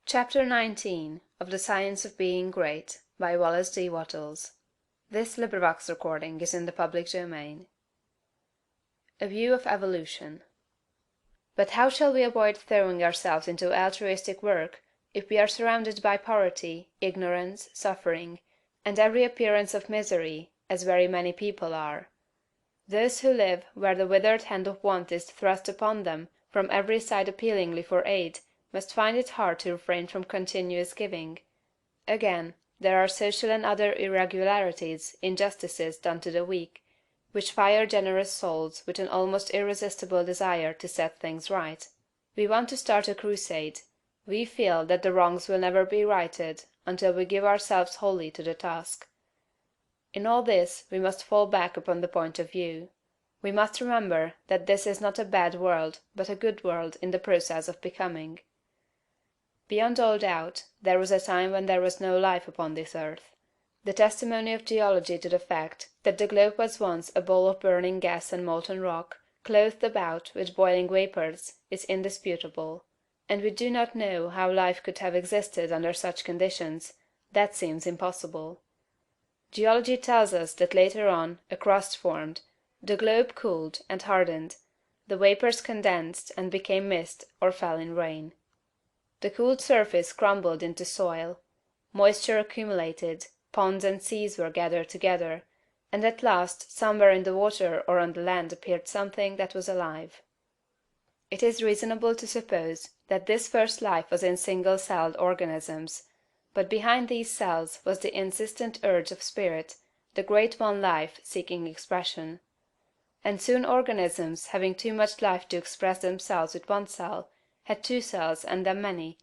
Chapter 19 of the Science of Being Great by Wallace D. Wattles. A View of Evolution. But how shall we avoid throwing ourselves into altruistic work if we are surrounded by poverty, ignorance, suffering, and every appearance of misery, as very many people are? Those who live where the withered hand of want is thrust upon them from every side appealingly for aid must find it hard to refrain from continuous giving. Again, there are social and other irregularities, injustices done to the weak, which fire generous souls with an almost irresistible desire to set things right. We want to start a crusade. We feel that the wrongs will never be righted until we give ourselves wholly to the task. In all this we must fall back upon the point of view. We must remember that this is not a bad world but a good world in the process of becoming. Beyond all doubt, there was a time when there was no life upon this earth. The testimony of geology to the fact that the globe was once a bowl of burning gas and molten rock, clothed about with boiling vapors, is indisputable. And we do not know how life could have existed under such conditions. That seems impossible. Geology tells us that later on a crust formed, the globe cooled and hardened, the vapors condensed and became mist or fell in rain. The cooled surface crumbled into soil, moisture accumulated, ponds and seas were gathered together, and at last somewhere in the water or on the land appeared something that was alive. It is reasonable to suppose that this first life was in single-celled organisms, but behind these cells was the insistent urge of spirit, the great One Life seeking expression. And soon organisms having too much life to express themselves with one cell, had two cells and then many,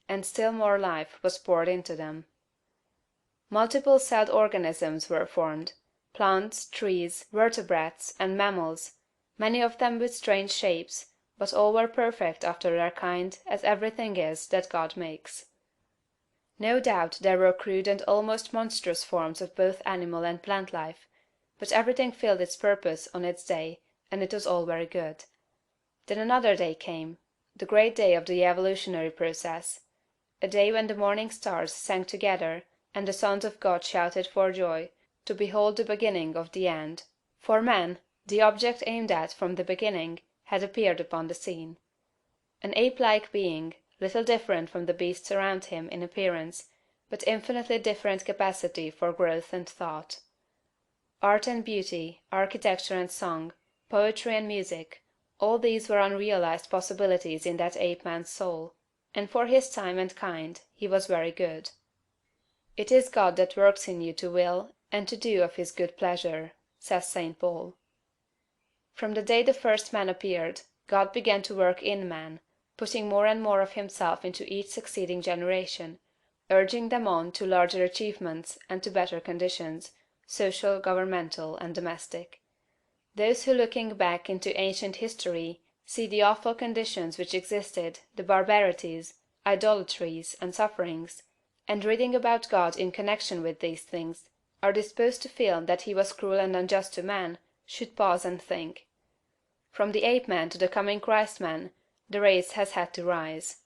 and still more life was poured into them. Multiple-celled organisms were formed, plants, trees, vertebrates, and mammals, many of them with strange shapes, but all were perfect after their kind, as everything is that God makes. No doubt there were crude and almost monstrous forms of both animal and plant life, but everything filled its purpose on its day, and it was all very good. Then another day came, the great day of the evolutionary process, a day when the morning stars sang together and the sons of God shouted for joy to behold the beginning of the end. For man, the object aimed at from the beginning, had appeared upon the scene. An ape-like being, little different from the beasts around him in appearance, but infinitely different capacity for growth and thought. Art and beauty, architecture and song, poetry and music, all these were unrealized possibilities in that ape-man's soul, and for his time and kind he was very good. It is God that works in you to will and to do of his good pleasure, says St. Paul. From the day the first man appeared, God began to work in man, putting more and more of himself into each succeeding generation, urging them on to larger achievements and to better conditions, social, governmental, and domestic. Those who looking back into ancient history see the awful conditions which existed, the barbarities, idolatries, and sufferings, and reading about God in connection with these things, are disposed to feel that he was cruel and unjust to man, should pause and think. From the ape-man to the coming Christ-man, the race has had to rise.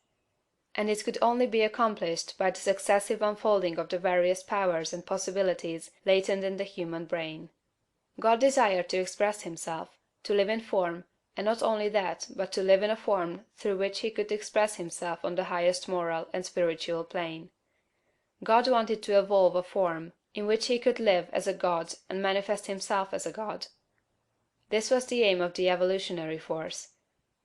And it could only be accomplished by the successive unfolding of the various powers and possibilities latent in the human brain. God desired to express himself, to live in form, and not only that, but to live in a form through which he could express himself on the highest moral and spiritual plane. God wanted to evolve a form in which he could live as a God and manifest himself as a God. This was the aim of the evolutionary force.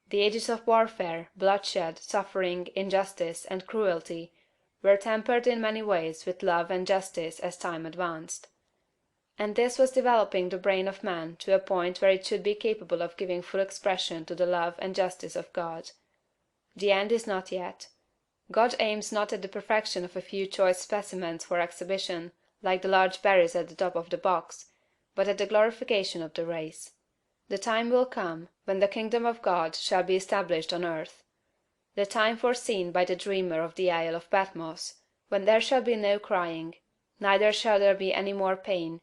The ages of warfare, bloodshed, suffering, injustice, and cruelty were tempered in many ways with love and justice as time advanced. And this was developing the brain of man to a point where it should be capable of giving full expression to the love and justice of God. The end is not yet. God aims not at the perfection of a few choice specimens for exhibition, like the large berries at the top of the box, but at the glorification of the race. The time will come when the kingdom of God shall be established on earth. The time foreseen by the dreamer of the Isle of Patmos, when there shall be no crying, neither shall there be any more pain,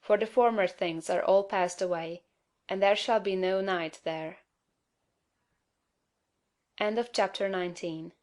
for the former things are all passed away, and there shall be no night there. Chapter 20